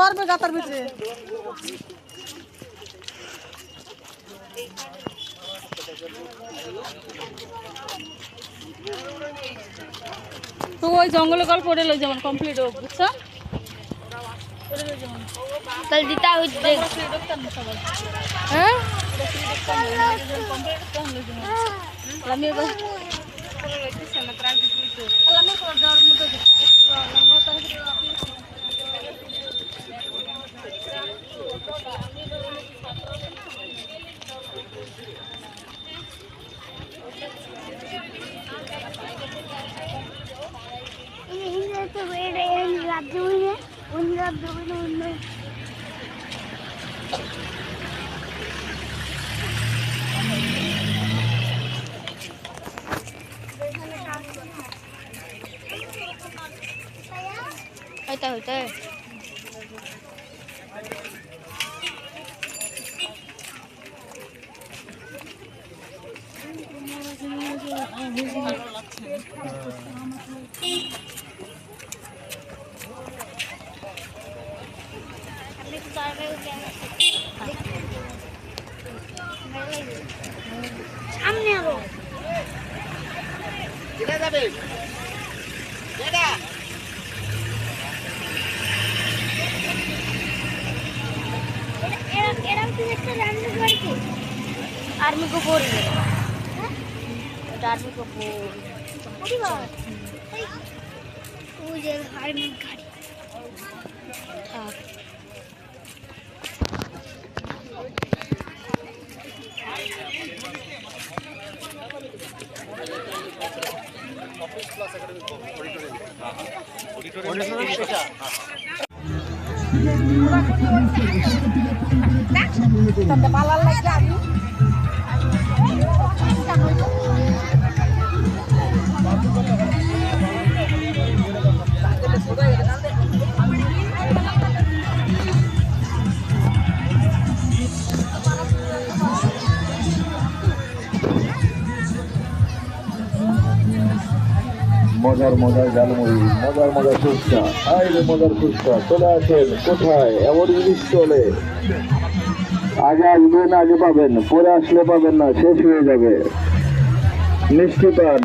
করবে গাতার ভিতরে। তো ওই জঙ্গলে গল্প ওটা লই যেমন কমপ্লিট হোক, বুঝছো? कल जीता हुई হ্যাঁ होता होता है सामने आओ किधर जाबे बेटा आर्मी को बोल रहे आर्मी को बोल आर्मी गाड़ी हाँ মজার মজার ঝালমুড়ি, মজার মজার ফুচকা, আইরে মজার ফুচকা, চলে আসেন। কোথায় এমন জিনিস চলে? আগে আসবেন, আগে পাবেন, পরে আসলে পাবেন না, শেষ হয়ে যাবে। মিষ্টি পান,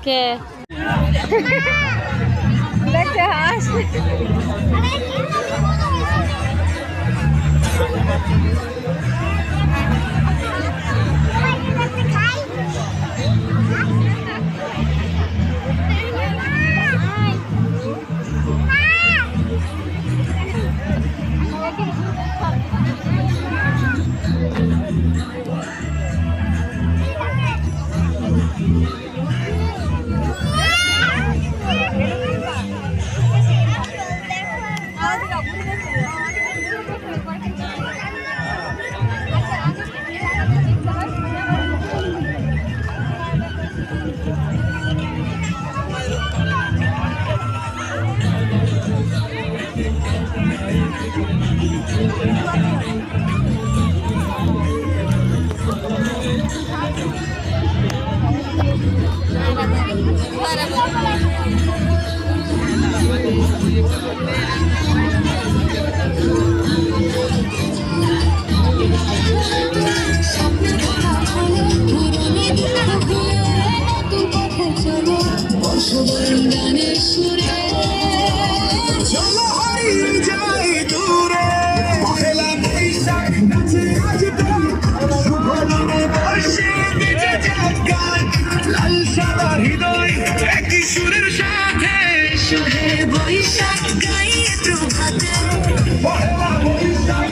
के দেখতে হাস বৈশাখ গায়ে প্রভাতে পহেলা বৈশাখ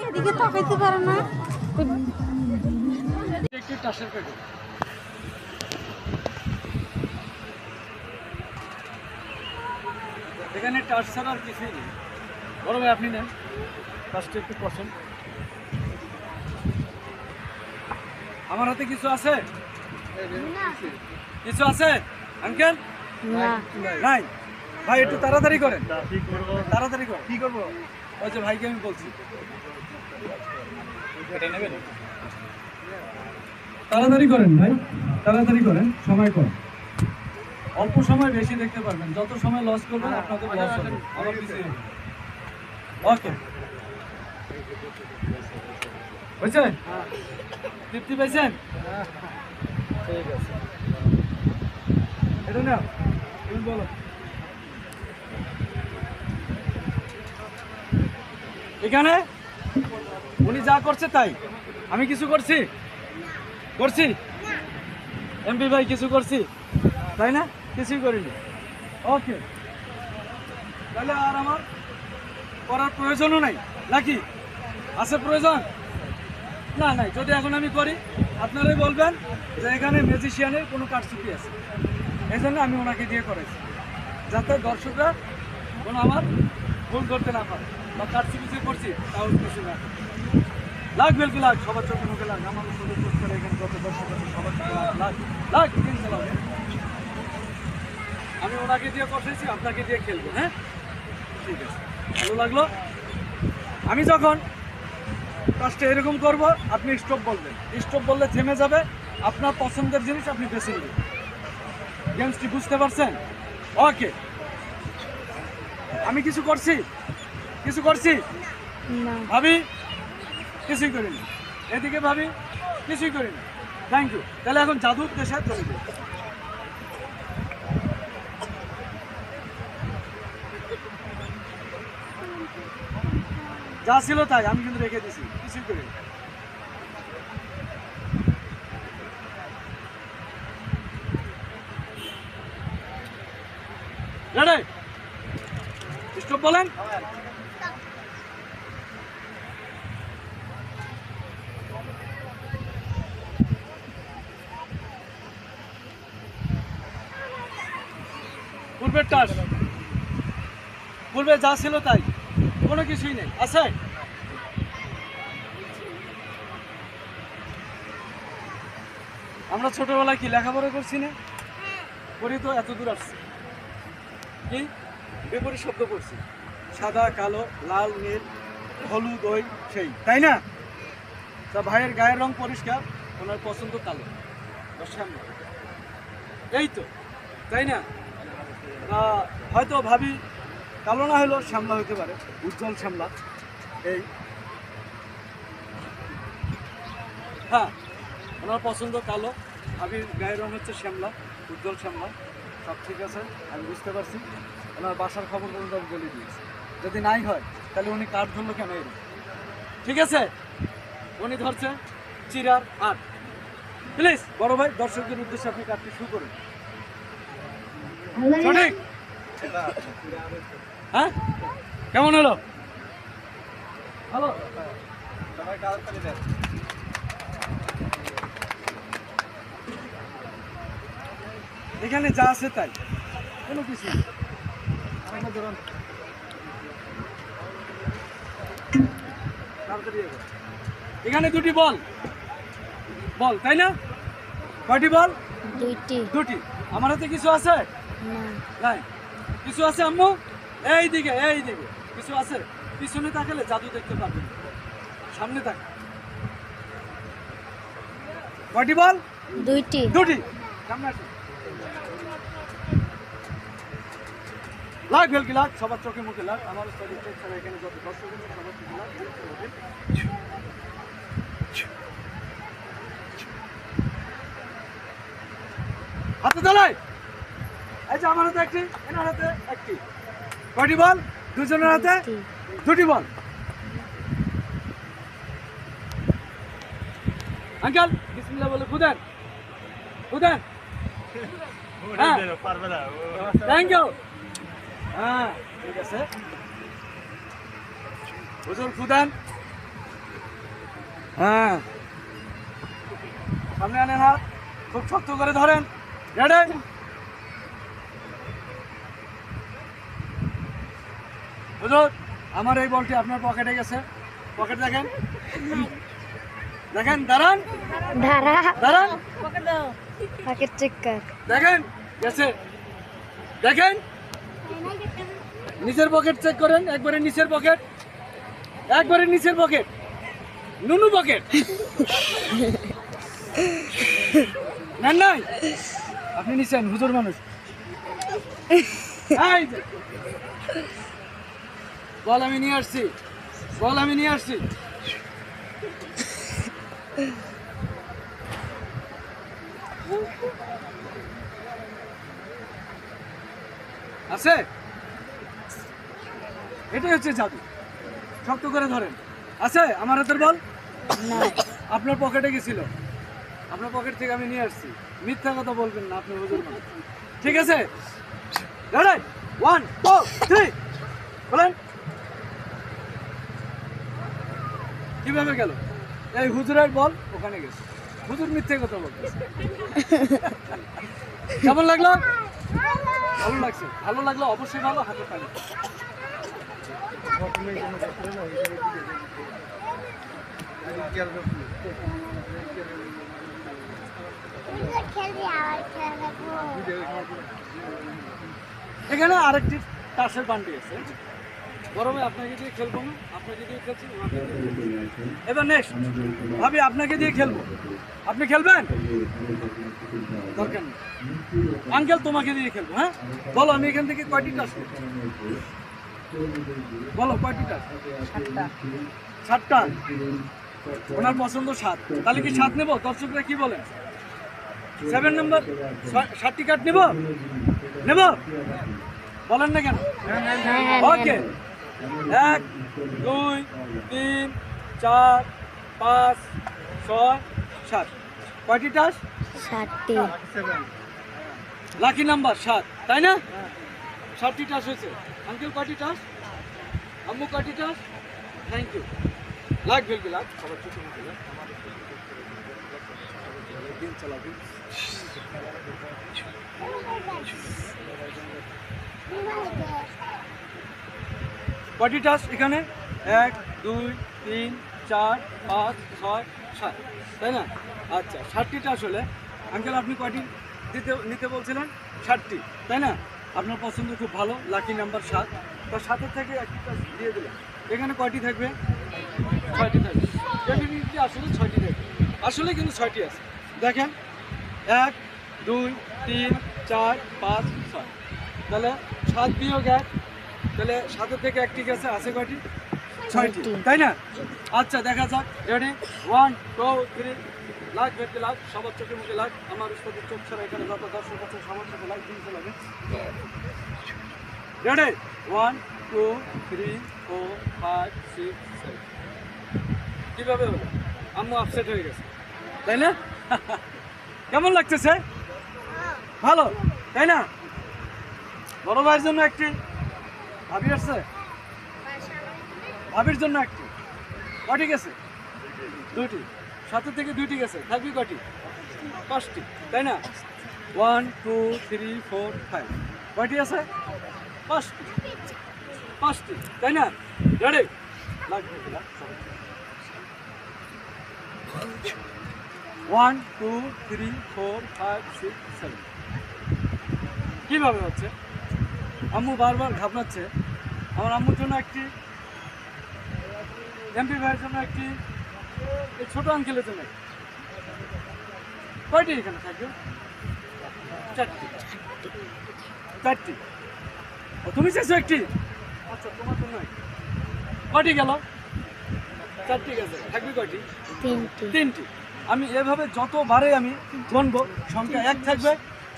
এদিকে তাকাইতে পারে না। একটি টাসের প্যাকেট। এখানে টাস ছাড়া আর কিছুই নেই। বড় ভাই আপনি নেন, টাসটা একটু কষেন। আমার হাতে কিছু আছে? কিছু আছে আঙ্কেল? নাই ভাই, একটু তাড়াতাড়ি করেন, তাড়াতাড়ি করেন। কি করবো? ওই যে ভাইকে আমি বলছি, এটা নেবেন। তাড়াতাড়ি করেন ভাই, তাড়াতাড়ি করেন, সময় কম, অল্প সময় বেশি দেখতে পারবেন। যত সময় লস করবেন আপনাদের লস হবে। আবার পিছিয়ে ওকে, বুঝছেন? তৃপ্তি পেয়েছেন? ঠিক আছে, এটা না তুমি বলো। এখানে উনি যা করছে তাই আমি কিছু করছি? করছি? এমপি ভাই কিছু করছি? তাই না? কিছুই করিনি। ওকে, তাহলে আর আমার করার প্রয়োজনও নাই নাকি? আছে প্রয়োজন? না নাই। যদি এখন আমি করি আপনারাই বলবেন যে এখানে ম্যাজিশিয়ানের কোনো কারচুপি আছে, এই জন্য আমি ওনাকে দিয়ে করেছি, যাতে দর্শকরা কোনো আমার ভুল করতে না পারে বা কারচুপি যে করছি তাও কিছু না লাগ। বেলকি লাগ, সবার চোখে মুখে লাগ। আমার চোখে চোখ করে এখানে যত দর্শক আছে সবার চোখে লাগ লাগ লাগ, কিনতে লাগে। আমি ওনাকে দিয়ে কষেছি, আপনাকে দিয়ে খেলবো। হ্যাঁ ঠিক আছে, ভালো লাগলো। আমি যখন কাজটা এরকম করবো আপনি স্টপ বলবেন, স্টপ বললে থেমে যাবে। আপনার পছন্দের জিনিস আপনি বেছে নেবেন। গেমসটি বুঝতে পারছেন? ওকে, আমি কিছু করছি? কিছু করছি? ভাবি কিছুই করিনি, এদিকে ভাবি কিছুই করিনি। Thank you. তাহলে এখন জাদুর দেশে চলে যাই। যা ছিল তাই আমি কিন্তু রেখে দিছি, কিছুই করিনি। রেডি? স্টপ বলেন। পূর্বের টাস, পূর্বে যা ছিল তাই, কোনো কিছুই নেই। আছে? আমরা ছোটবেলায় কি লেখাপড়া করছি না? করি তো, এত দূর আসছি। কি বিপরীত শব্দ করছি, সাদা কালো লাল নীল হলুদ, ওই সেই, তাই না? তা ভাইয়ের গায়ের রং পরিষ্কার, ওনার পছন্দ কালো, সামনে এই তো, তাই না? হয়তো ভাবি কালো না হলেও শ্যামলা হতে পারে, উজ্জ্বল শ্যামলা। এই হ্যাঁ, ওনার পছন্দ কালো, ভাবির গায়ের রং হচ্ছে শ্যামলা, উজ্জ্বল শ্যামলা। সব ঠিক আছে, আমি বুঝতে পারছি। ওনার বাসার খবর পর্যন্ত আমি বলে দিয়েছি। যদি নাই হয় তাহলে উনি কাঠ ধরলো কেন? এর ঠিক আছে, উনি ধরছে চিরার আট। প্লিজ বড় ভাই, দর্শকদের উদ্দেশ্যে আপনি কাঠটি শুরু করুন। সঠিক? হ্যাঁ, কেমন হলো? ভালো। এখানে যা আছে তাই, কোনো কিছু নেই। এখানে দুটি বল, বল তাই না? কয়টি বল? দুটি। আমার হাতে কিছু আছে? নাই। কিছু আছে আম্মু? এই দিকে, এই দিকে কিছু আছে। পিছনে তাকালে জাদু দেখতে পারবেন, সামনে তাকা। কয়টি বল? দুটি। সামনে আসুন। লাগ ভেলকি লাগ, সবার চোখে মুখে লাগ। আমার এখানে যত দর্শক সবার চোখে লাগ। হাতে তোলাই। এই যে আমার হাতে একটি, এনার হাতে একটি। কয়টি বল? দুজনের হাতে দুটি বল। আঙ্কেল বিসমিল্লাহ বলে খুদেন। উদান থ্যাংক ইউ হ্যাঁ ঠিক আছে হুজুর খুদান হ্যাঁ সামনে আনেন হাত খুব শক্ত করে ধরেন রেডি হুজুর আমার এই বলটি আপনার পকেটে গেছে পকেট দেখেন দেখেন দাঁড়ান ধারা দাঁড়ান পকেট চেক কর দেখেন গেছে দেখেন নিচের পকেট চেক করেন একবারে নিচের পকেট নুনু পকেট নেন নাই আপনি নিছেন হুজুর মানুষ এই যে। বল আমি নিয়ে আসছি আছে এটাই হচ্ছে জাদু শক্ত করে ধরেন আছে আমার হাতের বল আপনার পকেটে গেছিল আপনার পকেট থেকে আমি নিয়ে আসছি মিথ্যা কথা বলবেন না আপনি হুজুর মানুষ ঠিক আছে রেডি 1 2 3 বলেন কিভাবে গেল এই হুজুরের বল ওখানে গেছে হুজুর মিথ্যে কথা বলতেছে কেমন লাগলো ভালো লাগছে ভালো লাগলো অবশ্যই ভালো হাতে পানি এখানে আরেকটি তাসের বান্ডি আছে গরমে আপনাকে দিয়ে খেলবো না আপনাকে দিয়ে খেলছি এবার নেক্সট ভাবি আপনাকে দিয়ে খেলবো আপনি খেলবেন দরকার নেই আঙ্কেল তোমাকে দিয়ে খেলবো হ্যাঁ বলো আমি এখান থেকে কয়টি টাস বলো কয়টি টাস 7টা ওনার পছন্দ 7 তাহলে কি 7 নেবো দর্শকরা কি বলেন 7 নম্বর 7টি কার্ড নেব বলেন না কেন ওকে 1 2 3 4 5 6 7 কয়টি টাস 7টি লাকি নাম্বার 7 তাই না 7টি টাস হয়েছে আঙ্কেল কয়টি টাস আম্মু কয়টি টাস থ্যাংক ইউ লাগ বিল লাগ সবার ছোট মুখে লাগ দিন চালাবি কয়টি টাস এখানে 1 2 3 4 5 6 7 তাই না আচ্ছা 7টি টাস হলে আঙ্কেল আপনি কয়টি নিতে বলছিলেন 7টি তাই না আপনার পছন্দ খুব ভালো লাকি নাম্বার 7 তো 7 থেকে একটি টাস দিয়ে দিলাম এখানে কয়টি থাকবে 6টি থাকবে ডেফিনিটলি আসলে 6টি থাকবে আসলে কিন্তু 6টি আছে দেখেন 1 2 3 4 5 6 তাহলে 7 বিয়োগ 1 তাহলে 7 থেকে একটি গেছে আছে কয়টি 6টি তাই না আচ্ছা দেখা যাক রেডি 1 2 3 লাখ ভেটে লাখ সবার চোখে মুখে লাখ আমার উস্তাদের চোখ ছাড়া এখানে যত দর্শক আছে সবার চোখে লাখ দিন চলাবে রেডি 1 2 3 4 5 6 7 কিভাবে হলো আম্মু আপসেট হয়ে গেছে তাই না কেমন লাগতেছে ভালো তাই না বড় ভাইয়ের জন্য একটি ভাবি আসছে ভাবির জন্য একটি কয়টি গেছে 2টি 7 থেকে 2টি গেছে থাকবি কয়টি 5টি তাই না 1 2 3 4 5 কয়টি আছে 5টি তাই না রেডি লাগবে 1 2 3 4 5 6 7 কিভাবে হচ্ছে আম্মু বারবার ঘাবড়াচ্ছে আমার আম্মুর জন্য একটি এমপি ভাইয়ের জন্য একটি এই ছোট আঙ্কেলের জন্য কয়টি এখানে থাকবে 4টি ও তুমি চাইছো একটি আচ্ছা তোমার জন্য কয়টি গেল 4টি গেছে থাকবে কয়টি 3টি আমি এভাবে যতবারে আমি গণবো সংখ্যা 1 থাকবে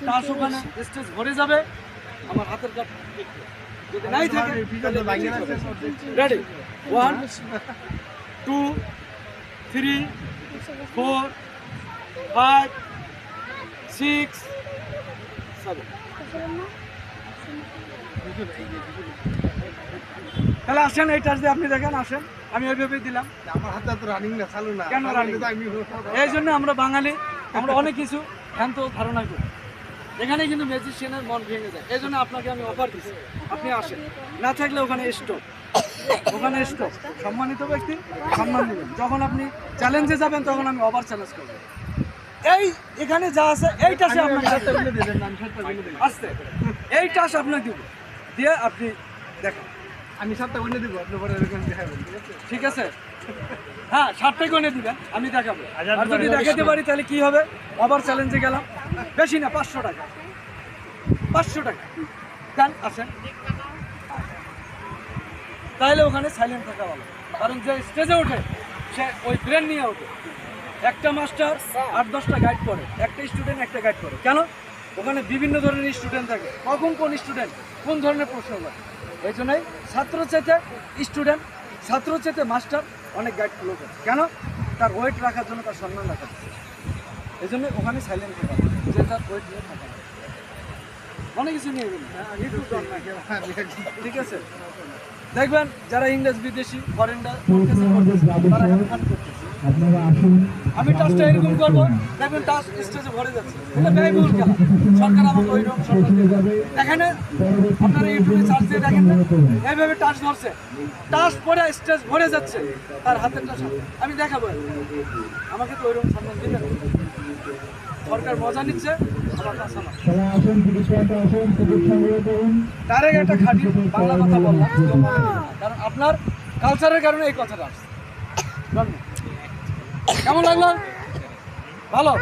তার ওখানে স্টেজ ভরে যাবে আমার হাতের কাপ যদি নাই থাকে রেডি 1 2 3 4 5 6 7 তাহলে আসেন এই টাচ দিয়ে আপনি দেখেন, আসেন আমি ওইভাবেই দিলাম। আমার হাতে তো রানিং না, চালু না। কেন running? এই জন্য আমরা বাঙালি, আমরা অনেক কিছু ভ্রান্ত ধারণা করি। এখানে কিন্তু ম্যাজিশিয়ানের মন ভেঙে যায়। এই জন্য আপনাকে আমি অফার দিচ্ছি, আপনি আসেন। না থাকলে ওখানে স্টপ, ওখানে স্টপ। সম্মানিত ব্যক্তি সম্মান দেবেন। যখন আপনি চ্যালেঞ্জে যাবেন তখন আমি ওভার চ্যালেঞ্জ করবো। এই এখানে যা আছে এই টাসে আপনাকে আসতে, এই টাস আপনাকে দিব, দিয়ে আপনি দেখেন। আমি 7টা গুনে দিব, আপনি পরে এরকম দেখাবেন, ঠিক আছে? ঠিক আছে, হ্যাঁ 7টাই গনে দিবেন, আমি দেখাবো। আর যদি দেখাতে পারি তাহলে কি হবে, ওভার চ্যালেঞ্জে গেলাম। বেশি না, 500 টাকা, 500 টাকা দেন, আসেন। তাহলে ওখানে সাইলেন্ট থাকা ভালো, কারণ যে স্টেজে ওঠে সে ওই ব্রেন নিয়ে ওঠে। একটা মাস্টার 8-10টা গাইড করে, একটা স্টুডেন্ট একটা গাইড করে। কেন? ওখানে বিভিন্ন ধরনের স্টুডেন্ট থাকে, কখন কোন স্টুডেন্ট কোন ধরনের প্রশ্ন করে। এই জন্যই ছাত্র চেতে স্টুডেন্ট, ছাত্র চেতে মাস্টার অনেক গাইড ফলো করে। কেন? তার ওয়েট রাখার জন্য, তার সম্মান রাখার জন্য। এই জন্য ওখানে সাইলেন্ট থাকা, যে তার ওয়েট নিয়ে থাকা। অনেক কিছু নিয়ে গেল, ঠিক আছে? দেখবেন যারা ইংরেজ বিদেশি ফরেনরা তারা এখন কাজ করতেছে। আমি টাচটা এরকম করবো, দেখবেন টাচ স্টেজে ভরে যাচ্ছে। এটা ব্যয়বহুল খেলা, সরকার আমাকে ওই রকম সরকার এখানে আপনারা ইউটিউবে চার্জ দিয়ে দেখেন না, এইভাবে টাচ ধরছে, টাচ পরে স্টেজ ভরে যাচ্ছে, তার হাতের টাচ আমি দেখাবো। আমাকে তো ওই রকম সম্মান দিবেন। সরকার মজা নিচ্ছে, আমার টাচ আমার। ডাইরেক্ট একটা খাঁটি বাংলা কথা বললাম, কারণ আপনার কালচারের কারণে এই কথাটা আসছে। কেমন লাগলো? ভালো?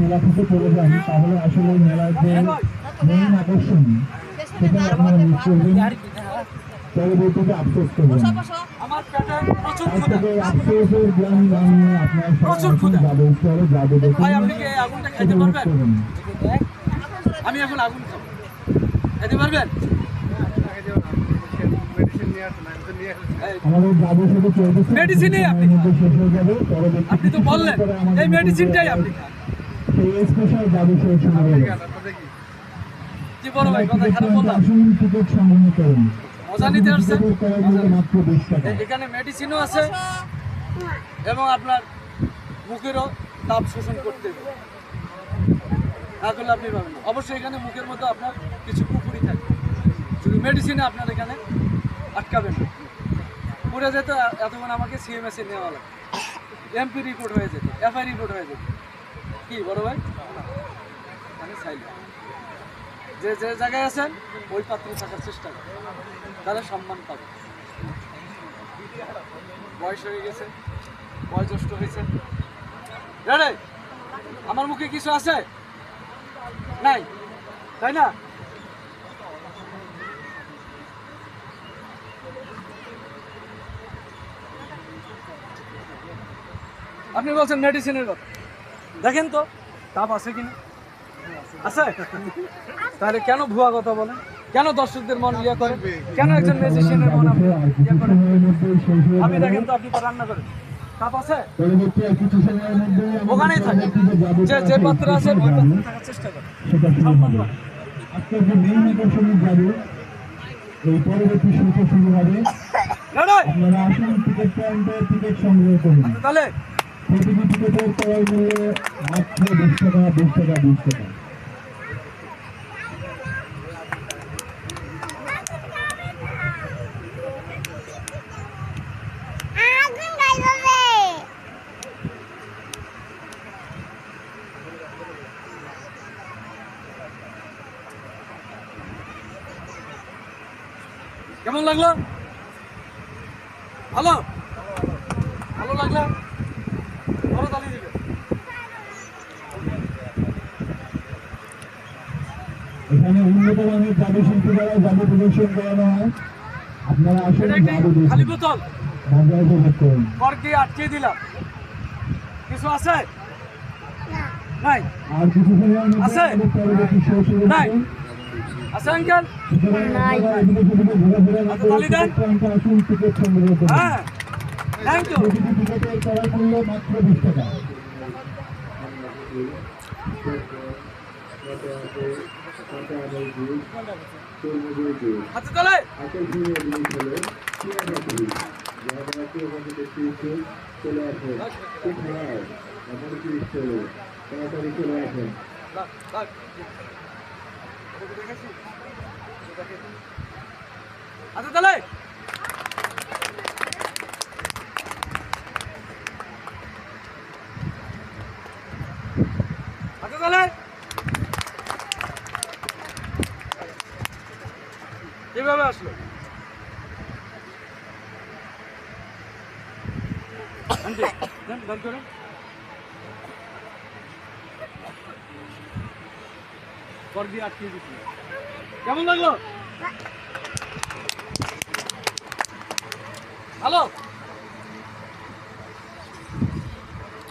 মেলা থেকে চলে যান তাহলে আসলে মেলার যে মেইন আকর্ষণ সেটা আপনারা মিস করবেন, পরবর্তীতে আফসোস করবেন। আমার পেটে প্রচুর ক্ষুধা, আফসোসের জ্ঞান জানিয়ে আপনার প্রচুর ক্ষুধা। যাবে চলে যাবে ভাই আপনি কি এই আগুনটা খাইতে পারবেন? আমি এখন আগুন খাবো, খাইতে পারবেন? মেডিসিন নিয়ে আসেন, আমি তো নিয়ে আসেন। আমাদের জাদুর সাথে চলতেছে, মেডিসিনই আপনি খান। শেষ হয়ে যাবে, পরবর্তীতে আপনি তো বললেন এই মেডিসিনটাই আপনি খান। সেই স্পেশাল জাদু শেষ হয়ে যাবে। আপনাদের কি? কি বড় ভাই কথা খারাপ বললাম? আসুন টিকিট সংগ্রহ করুন। মজা নিতে আসছেন? মাত্র 20 টাকা। এখানে মেডিসিনও আছে এবং আপনার মুখেরও তাপ শোষণ করতে হবে, না করলে আপনি পাবেন না। অবশ্যই এখানে মুখের মধ্যে আপনার কিছু পুকুরি থাকে, শুধু মেডিসিনে আপনার এখানে আটকাবেন না। পুরে যেত এতক্ষণ আমাকে সিএমএসে নেওয়া লাগে, এমপি রিপোর্ট হয়ে যেত, এফআই রিপোর্ট হয়ে যেত। কি বড় ভাই, আমি চাইলাম যে যে জায়গায় আছেন ওই পাত্রে থাকার চেষ্টা করেন, তাহলে সম্মান পাবে। বয়স হয়ে গেছে, বয়োজ্যেষ্ঠ হয়েছে, রে আমার মুখে কিছু আছে নাই, তাই না? আপনি বলছেন মেডিসিনের কথা, দেখেন তো তাপ আছে কিনা, আছে? তাহলে কেন ভুয়া কথা বলেন? কেন দর্শকদের মন ইয়ে করেন? কেন একজন ম্যাজিশিয়ানের মন আপনি ইয়ে করেন? আপনি দেখেন তো, আপনি তো রান্না করেন, তাপ আছে? ওখানেই থাকে, যে যে পাত্রে আছে ওই পাত্রে থাকার চেষ্টা করেন, সম্মান পান। আজকের যে মেইন আকর্ষণের জাদু, এই পরবর্তী শুরু শুরু হবে। আপনারা আসুন টিকিট কাউন্টারে টিকিট সংগ্রহ করুন। তাহলে প্রতিটি টিকিটের ক্রয় মূল্য মাত্র 20 টাকা, 20 টাকা, 20 টাকা। কেমন লাগলো? ভালো? ভালো লাগলো? বড় তালি দিবে। এখানে উন্নত মানের জাদু শিল্পী দ্বারা জাদু প্রদর্শন করানো হয়। আপনারা আসুন, এটা একটি জাদু খালি দেখুন, বোতল, মজা উপভোগ করুন। করকে আটকে দিলাম, কিছু আছে? নাই? আর কিছু সময়ের মধ্যে আছে? আমাদের পরবর্তী শো শুরু নাই? হবে। আছে আঙ্কেল? সুতরাং আপনারা এদিকে সেদিকে ঘোরাফেরা না করে তালি দেন। টিকিট কাউন্টারে আসুন, টিকিট সংগ্রহ করুন। হ্যাঁ, থ্যাংক ইউ। প্রতিটি টিকিটের ক্রয় মূল্য মাত্র 20 টাকা। হাতে তালে হাতে তালে হাতে তালে কিভাবে আসলো আন্টি দেন বন্ধ করো পর দিয়ে আটকে দিচ্ছি কেমন লাগলো ভালো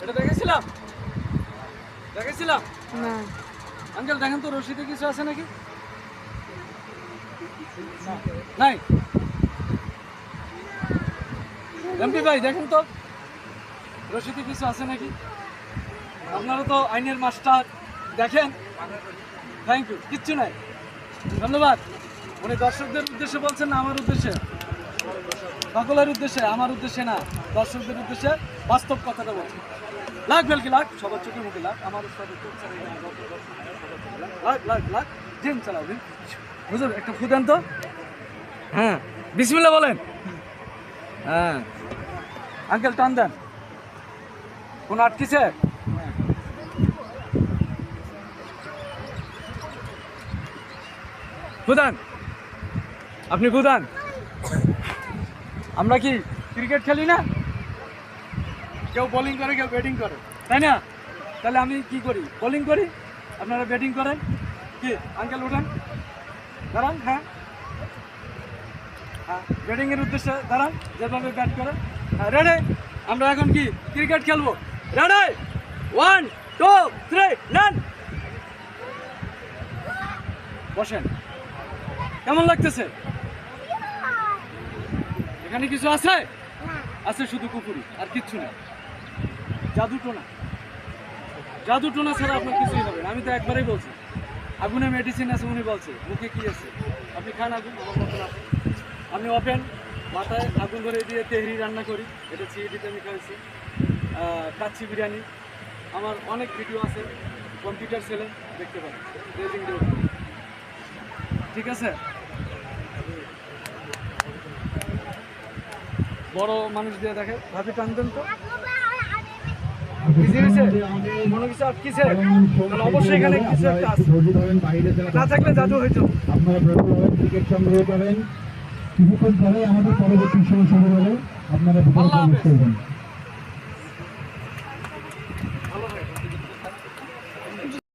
এটা দেখেছিলাম না আঙ্কেল দেখেন তো রশিদে কিছু আছে নাকি নাই এমপি ভাই দেখেন তো রশিদে কিছু আছে নাকি আপনারা তো আইনের মাস্টার দেখেন থ্যাংক ইউ কিচ্ছু নাই ধন্যবাদ উনি দর্শকদের উদ্দেশ্যে বলছেন না আমার উদ্দেশ্যে সকলের উদ্দেশ্যে আমার উদ্দেশ্যে না দর্শকদের উদ্দেশ্যে বাস্তব কথাটা বলছেন লাখ বেলকি লাখ সবার চোখে মুখে লাখ আমার লাখ লাখ লাখ জিম চালাও দিন বুঝলেন একটা ফুদেন তো হ্যাঁ বিসমিল্লাহ বলেন হ্যাঁ আঙ্কেল টান দেন কোন আটকিছে গুদান আপনি গুদান আমরা কি ক্রিকেট খেলি না কেউ বোলিং করে কেউ ব্যাটিং করে তাই না তাহলে আমি কি করি বোলিং করি আপনারা ব্যাটিং করেন কি আঙ্কেল উঠেন দাঁড়ান হ্যাঁ হ্যাঁ ব্যাটিংয়ের উদ্দেশ্যে দাঁড়ান যেভাবে ব্যাট করে হ্যাঁ রেডি আমরা এখন কি ক্রিকেট খেলবো রেডি 1 2 3 রান বসেন কেমন লাগতেছে এখানে কিছু আছে আছে শুধু কুকুরি আর কিচ্ছু না জাদু টোনা ছাড়া আপনার কিছুই হবে না আমি তো একবারই বলছি আগুনে মেডিসিন আছে উনি বলছে মুখে কি আছে আপনি খান আগুন আমার মতন আছে আমি ওপেন মাথায় আগুন ধরে দিয়ে তেহরি রান্না করি এটা সিইডিতে আমি খাইছি কাচ্চি বিরিয়ানি আমার অনেক ভিডিও আছে কম্পিউটার সেলে দেখতে পারেন ঠিক আছে বড় মানুষ দিয়ে দেখে ভাবি টানবেন তো কোনো কিছু আটকিছে তাহলে অবশ্যই এখানে কিছু একটা আছে না থাকলে জাদু হইতো আপনারা ক্রিকেট সংগ্রহ করেন কিছুক্ষণ পরে আমাদের পরবর্তী শো শুরু হবে আপনারা আল্লাহ হাফেজ।